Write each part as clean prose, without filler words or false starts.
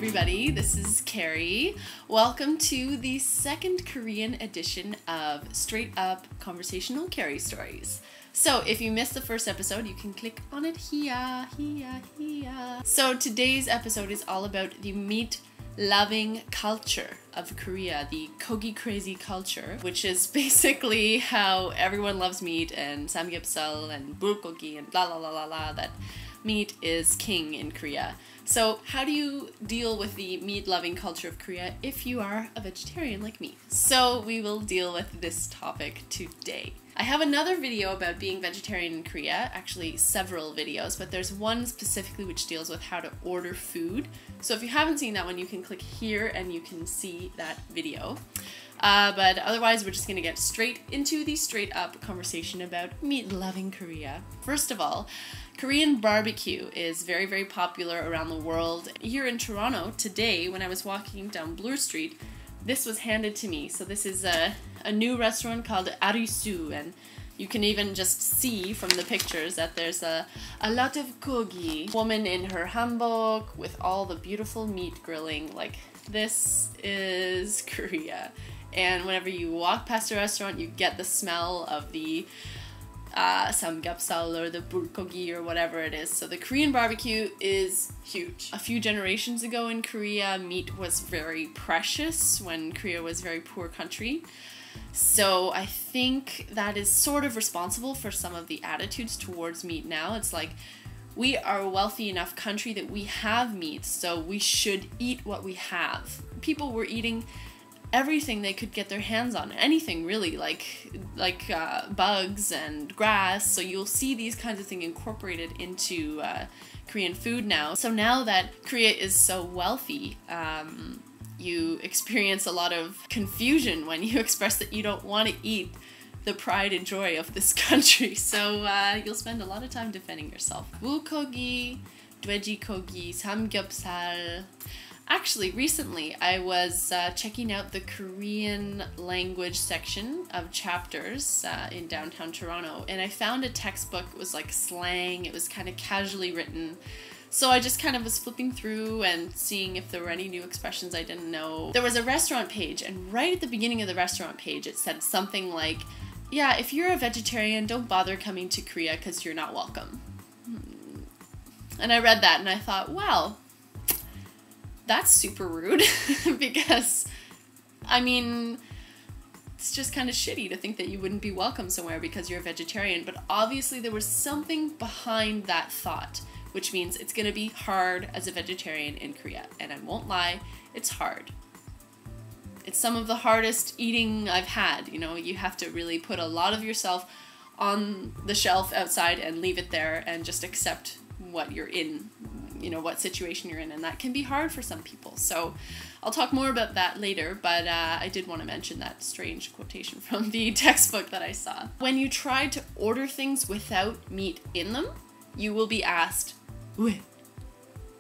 everybody, this is Kerri. Welcome to the second Korean edition of Straight Up Conversational Kerri Stories. So if you missed the first episode, you can click on it here. So today's episode is all about the meat-loving culture of Korea, the kogi crazy culture, which is basically how everyone loves meat and samgyeopsal and bulgogi and blah blah blah blah blah, that meat is king in Korea. So how do you deal with the meat-loving culture of Korea if you are a vegetarian like me? So we will deal with this topic today. I have another video about being vegetarian in Korea, actually several videos, but there's one specifically which deals with how to order food. So if you haven't seen that one, you can click here and you can see that video. But otherwise, we're just going to get straight into the straight up conversation about meat-loving Korea. First of all, Korean barbecue is very, very popular around the world. Here in Toronto, today, when I was walking down Bloor Street, this was handed to me. So this is a new restaurant called Arisu, and you can even just see from the pictures that there's a lot of kogi. Woman in her hanbok with all the beautiful meat grilling. Like, this is Korea. And whenever you walk past a restaurant, you get the smell of the samgyeopsal or the bulgogi or whatever it is. So the Korean barbecue is huge. A few generations ago in Korea, meat was very precious when Korea was a very poor country. So I think that is sort of responsible for some of the attitudes towards meat now. It's like, we are a wealthy enough country that we have meat, so we should eat what we have. People were eating everything they could get their hands on, anything really, like bugs and grass. So you'll see these kinds of things incorporated into Korean food now. So now that Korea is so wealthy, you experience a lot of confusion when you express that you don't want to eat the pride and joy of this country. So you'll spend a lot of time defending yourself. Bulgogi, 돼지고기, samgyeopsal. Actually, recently I was checking out the Korean language section of chapters in downtown Toronto, and I found a textbook. It was like slang, it was kind of casually written. So I just kind of was flipping through and seeing if there were any new expressions I didn't know. There was a restaurant page, and right at the beginning of the restaurant page it said something like, yeah, if you're a vegetarian, don't bother coming to Korea because you're not welcome. And I read that and I thought, wow, that's super rude. Because, I mean, it's just kind of shitty to think that you wouldn't be welcome somewhere because you're a vegetarian. But obviously there was something behind that thought, which means it's going to be hard as a vegetarian in Korea. And I won't lie, it's hard. It's some of the hardest eating I've had. You know, you have to really put a lot of yourself on the shelf outside and leave it there and just accept what you're in, you know, what situation you're in, and that can be hard for some people. So I'll talk more about that later, but I did want to mention that strange quotation from the textbook that I saw. When you try to order things without meat in them, you will be asked, 왜?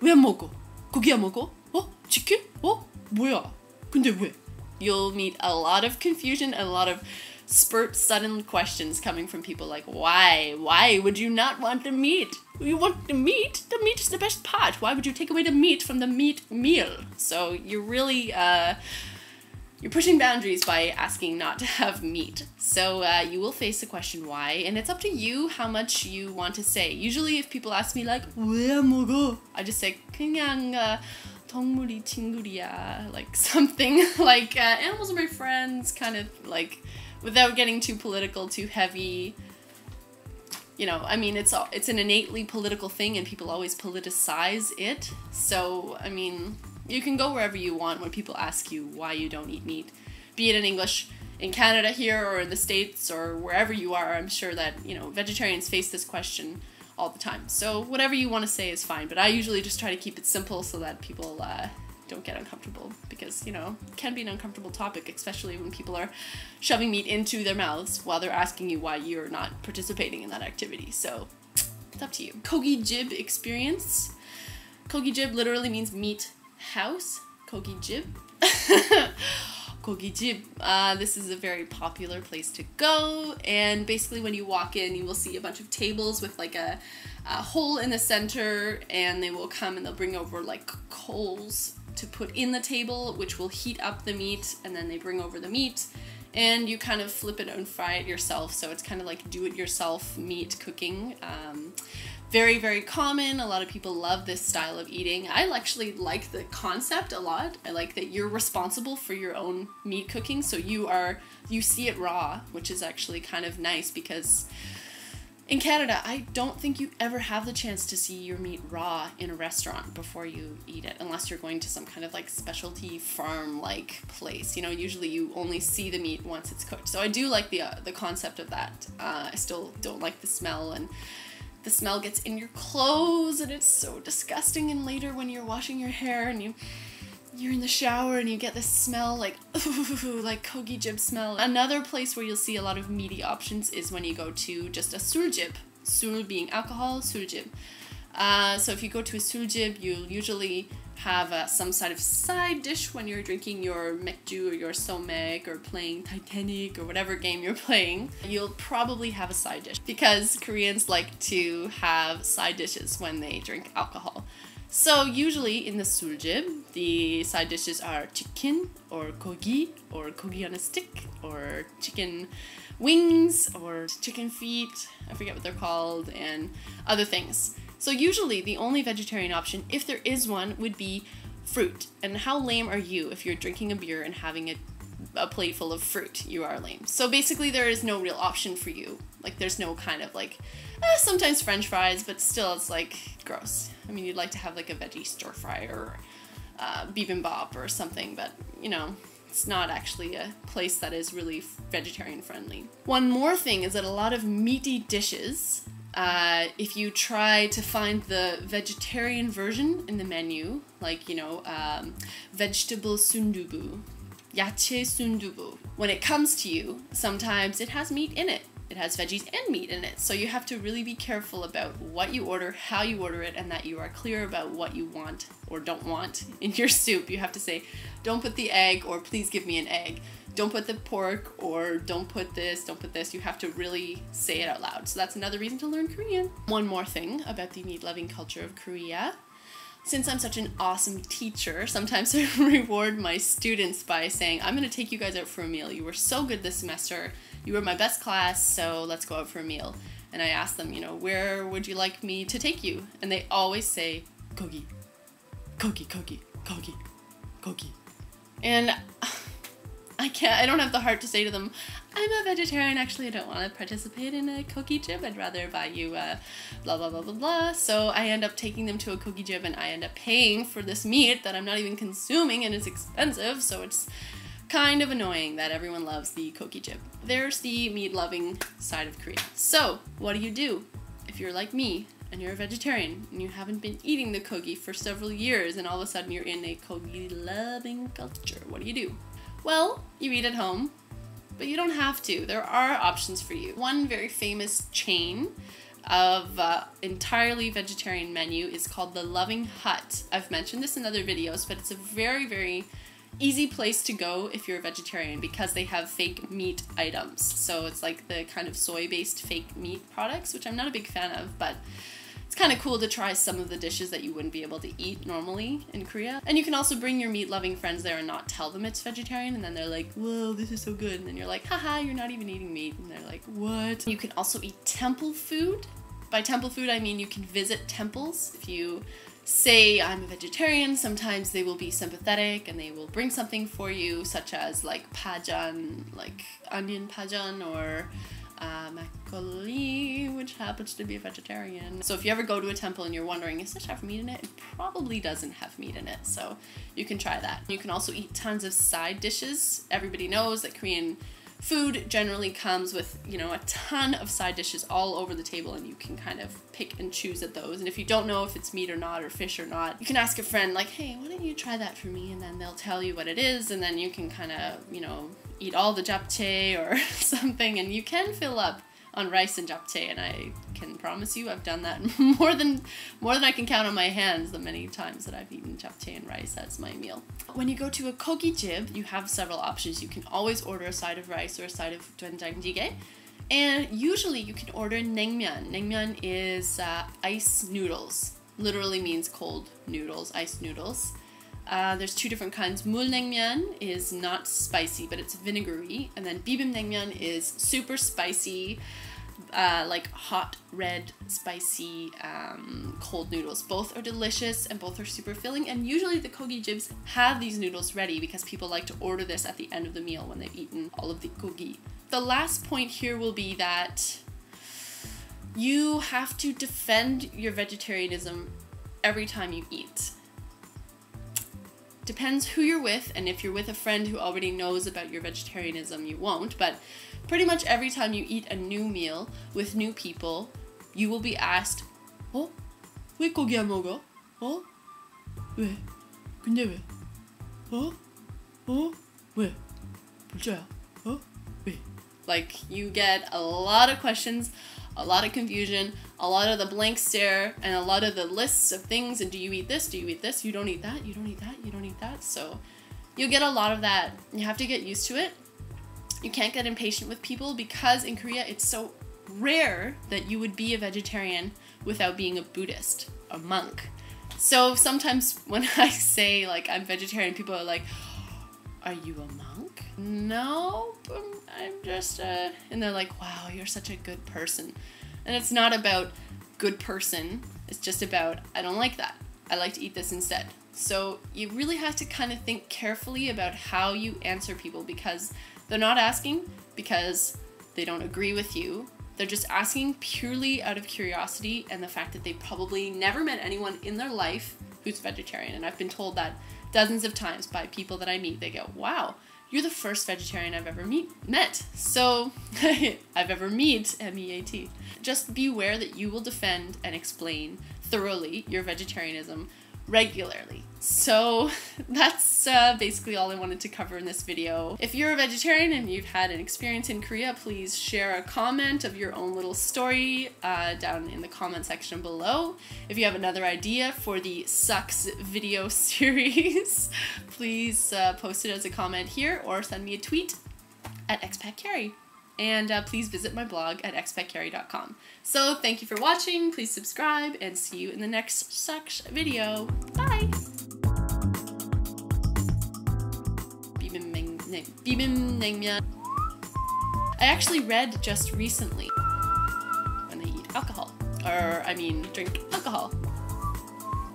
왜 안 먹어? 고기 안 먹어? 치킨? 뭐야? 근데 왜? You'll meet a lot of confusion and a lot of sudden questions coming from people like, why? Why would you not want the meat? You want the meat? The meat is the best part. Why would you take away the meat from the meat meal? So you're really, you're pushing boundaries by asking not to have meat. So you will face the question why, and it's up to you how much you want to say. Usually if people ask me like, 왜 안 먹어? I just say, 그냥 동물이 친구야, like something like animals are my friends, kind of like, without getting too political, too heavy. You know, I mean, it's an innately political thing and people always politicize it. So, I mean, you can go wherever you want when people ask you why you don't eat meat. Be it in English, in Canada here, or in the States, or wherever you are. I'm sure that, you know, vegetarians face this question all the time. So whatever you want to say is fine, but I usually just try to keep it simple so that people don't get uncomfortable, because, you know, it can be an uncomfortable topic, especially when people are shoving meat into their mouths while they're asking you why you're not participating in that activity. So it's up to you. Kogi jib experience. Kogi jib literally means meat house. Kogi jib. Kogi jib. This is a very popular place to go, and basically when you walk in, you will see a bunch of tables with like a hole in the center, and they will come and they'll bring over like coals to put in the table, which will heat up the meat, and then they bring over the meat, and you kind of flip it and fry it yourself. So it's kind of like do-it-yourself meat cooking. Very, very common. A lot of people love this style of eating. I actually like the concept a lot. I like that you're responsible for your own meat cooking. So you see it raw, which is actually kind of nice, because in Canada, I don't think you ever have the chance to see your meat raw in a restaurant before you eat it, unless you're going to some kind of like specialty farm-like place. You know, usually you only see the meat once it's cooked. So I do like the concept of that. I still don't like the smell, and the smell gets in your clothes, and it's so disgusting. And later when you're washing your hair and you're in the shower and you get this smell like, ooh, like kogi jib smell. Another place where you'll see a lot of meaty options is when you go to just a suljib. Sul being alcohol, suljib. So if you go to a suljib, you'll usually have some sort of side dish when you're drinking your mekju or your somek or playing Titanic or whatever game you're playing. You'll probably have a side dish, because Koreans like to have side dishes when they drink alcohol. So usually in the suljib, the side dishes are chicken or kogi on a stick, or chicken wings or chicken feet, I forget what they're called, and other things. So usually the only vegetarian option, if there is one, would be fruit. And how lame are you if you're drinking a beer and having a plate full of fruit? You are lame. So basically there is no real option for you. Like, there's no kind of like, sometimes French fries, but still it's like gross. I mean, you'd like to have like a veggie stir fry or bibimbap or something, but you know, it's not actually a place that is really vegetarian friendly. One more thing is that a lot of meaty dishes, if you try to find the vegetarian version in the menu, like, you know, vegetable sundubu, yache sundubu, when it comes to you, sometimes it has meat in it. It has veggies and meat in it. So you have to really be careful about what you order, how you order it, and that you are clear about what you want or don't want in your soup. You have to say, don't put the egg, or please give me an egg. Don't put the pork, or don't put this, don't put this. You have to really say it out loud. So that's another reason to learn Korean. One more thing about the meat-loving culture of Korea. Since I'm such an awesome teacher, sometimes I reward my students by saying, I'm going to take you guys out for a meal. You were so good this semester. You were my best class, so let's go out for a meal. And I ask them, you know, where would you like me to take you? And they always say, kogi, kogi, kogi, kogi, kogi. And I don't have the heart to say to them, I'm a vegetarian, actually I don't want to participate in a kogi jib, I'd rather buy you blah blah blah blah blah. So I end up taking them to a kogi jib, and I end up paying for this meat that I'm not even consuming, and it's expensive, so it's kind of annoying that everyone loves the kogi jib. There's the meat-loving side of Korea. So what do you do if you're like me and you're a vegetarian and you haven't been eating the kogi for several years, and all of a sudden you're in a kogi-loving culture? What do? Well, you eat at home, but you don't have to. There are options for you. One very famous chain of entirely vegetarian menu is called the Loving Hut. I've mentioned this in other videos, but it's a very, very easy place to go if you're a vegetarian, because they have fake meat items. So it's like the kind of soy-based fake meat products, which I'm not a big fan of, but it's kind of cool to try some of the dishes that you wouldn't be able to eat normally in Korea. And you can also bring your meat-loving friends there and not tell them it's vegetarian, and then they're like, whoa, this is so good. And then you're like, haha, you're not even eating meat. And they're like, what? You can also eat temple food. By temple food, I mean you can visit temples. If you say I'm a vegetarian, sometimes they will be sympathetic and they will bring something for you, such as like pajan, like onion pajan, or makgeolli, which happens to be a vegetarian. So if you ever go to a temple and you're wondering, does this have meat in it? It probably doesn't have meat in it, so you can try that. You can also eat tons of side dishes. Everybody knows that Korean food generally comes with, you know, a ton of side dishes all over the table, and you can kind of pick and choose at those. And if you don't know if it's meat or not, or fish or not, you can ask a friend like, hey, why don't you try that for me? And then they'll tell you what it is, and then you can kind of, you know, eat all the japchae or something, and you can fill up on rice and japchae, and I can promise you I've done that more than I can count on my hands, the many times that I've eaten japchae and rice as my meal. When you go to a kogi jib, you have several options. You can always order a side of rice or a side of doenjang jjigae, and usually you can order naengmyeon. Naengmyeon is ice noodles. Literally means cold noodles, ice noodles. There's two different kinds. Mulnaengmyeon is not spicy, but it's vinegary. And then bibimbnaengmyeon is super spicy, like hot, red, spicy, cold noodles. Both are delicious and both are super filling. And usually the kogi jibs have these noodles ready because people like to order this at the end of the meal when they've eaten all of the kogi. The last point here will be that you have to defend your vegetarianism every time you eat. Depends who you're with, and if you're with a friend who already knows about your vegetarianism, you won't, but pretty much every time you eat a new meal with new people, you will be asked, "Oh, 왜 고기 안 먹어? 어? 왜? 근데 왜? 어? 어? 왜? 불자야? 어? 왜?" Like, you get a lot of questions, a lot of confusion, a lot of the blank stare, and a lot of the lists of things, and do you eat this, do you eat this, you don't eat that, you don't eat that, you don't eat that. So you get a lot of that. You have to get used to it. You can't get impatient with people because in Korea it's so rare that you would be a vegetarian without being a Buddhist, a monk. So sometimes when I say like I'm vegetarian, people are like, "Are you a monk?" "No, I'm just and they're like, "Wow, you're such a good person." And it's not about good person, it's just about, I don't like that. I like to eat this instead. So you really have to kind of think carefully about how you answer people, because they're not asking because they don't agree with you. They're just asking purely out of curiosity and the fact that they probably never met anyone in their life who's vegetarian. And I've been told that dozens of times by people that I meet. They go, "Wow, you're the first vegetarian I've ever met." So, I've ever M-E-A-T. Just be aware that you will defend and explain thoroughly your vegetarianism regularly. So that's basically all I wanted to cover in this video. If you're a vegetarian and you've had an experience in Korea, please share a comment of your own little story down in the comment section below. If you have another idea for the Sucks video series, please post it as a comment here or send me a tweet at Expatkerri. And please visit my blog at expatkerri.com. So thank you for watching, please subscribe, and see you in the next Sucks video. Bye! Bibimbnaengmyeon. I actually read just recently when they eat alcohol, or I mean drink alcohol.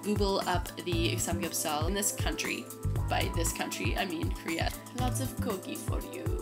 Google up the samgyeopsal in this country. By this country, I mean Korea. Lots of kogi for you.